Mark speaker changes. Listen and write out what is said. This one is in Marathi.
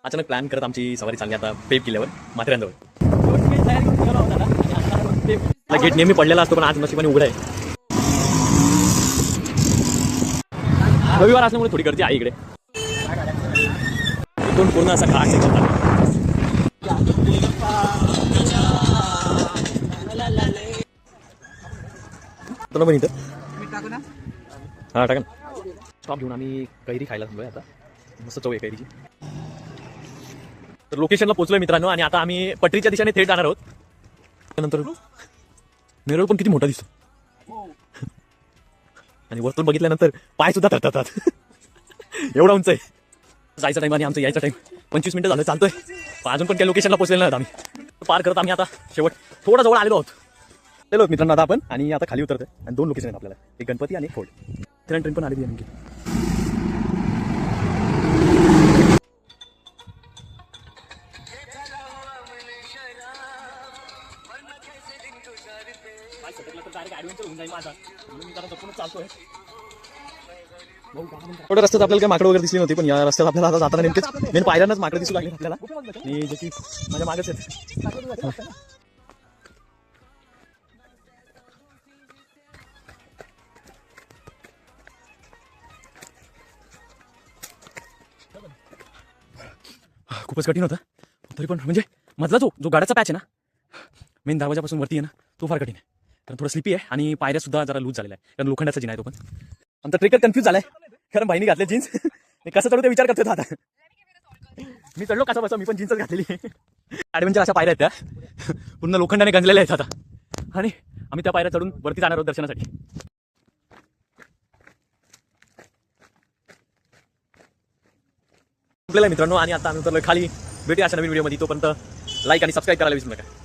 Speaker 1: अचानक प्लॅन करत आमची सवारी चालली आता पेप किल्ल्यावर माथेरानजवळ. गेट नेहमी पडलेला असतो पण आज नशिबाने उघडा आहे. रविवार असल्यामुळे थोडी गर्दी आहे इकडे. इथून पूर्ण असा घाट पण इथं हा टाका ना. स्टॉप घेऊन आम्ही कैरी खायला थांबलोय आता. मस्त चव आहे कैरीची. तर लोकेशनला पोहोचलोय मित्रांनो आणि आता आम्ही पटरीच्या दिशेने थेट जाणार आहोत. त्यानंतर नेरळ पण किती मोठा दिसतो आणि वरतून बघितल्यानंतर पाय सुद्धा थरथरतात. एवढा उंच आहे. जायचा टाइम आणि आमचं यायचा टाइम 25 मिनिटं झालं चालतोय. अजून पण काही लोकेशनला पोहोचलेलं नाही आम्ही. पार करत आम्ही आता शेवट थोडा जवळ आलेलो आहोत. चलो मित्रांनो आता आपण आणि आता खाली उतरतोय आणि 2 लोकेशन आहेत आपल्याला, एक गणपती आणि एक फोर्ट. ट्रेन पण आलेली आहे नेमकी. थोड्या रस्त्यात आपल्याला काही माकडं वगैरे दिसली नव्हती पण या रस्त्यात आपल्याला आता जाताना नेमकेच मेन पायऱ्यांनाच माकडं दिसू लागले आपल्याला आणि जे की माझ्या मागच आहेत. खूपच कठीण होतं तरी पण म्हणजे मधला जो गाड्याचा पॅच आहे ना मेन दरवाजापासून वरती आहे ना तो फार कठीण आहे. कारण थोडं स्लिपी आहे आणि पायऱ्या सुद्धा जरा लूज झालेला आहे कारण लोखंडाचा जिना आहे तो पण. आमचा ट्रेकर कन्फ्यूज झालाय कारण बाईने घातले जीन्स. कसं चढू ते विचार करतो आता. मी चढलो कसं बसं मी पण जीन्सच घातलेली. ॲडव्हेंचर अशा पायऱ्या आहेत त्या पूर्ण लोखंडाने गंजलेल्या आहेत आता आणि आम्ही त्या पायऱ्या चढून वरती जाणार आहोत दर्शनासाठी. मित्रांनो आणि आता आम्ही उतरलोय खाली. भेटूया अशा नवीन व्हिडिओमध्ये. तोपर्यंत लाईक आणि सबस्क्राईब करायला विसरू नका.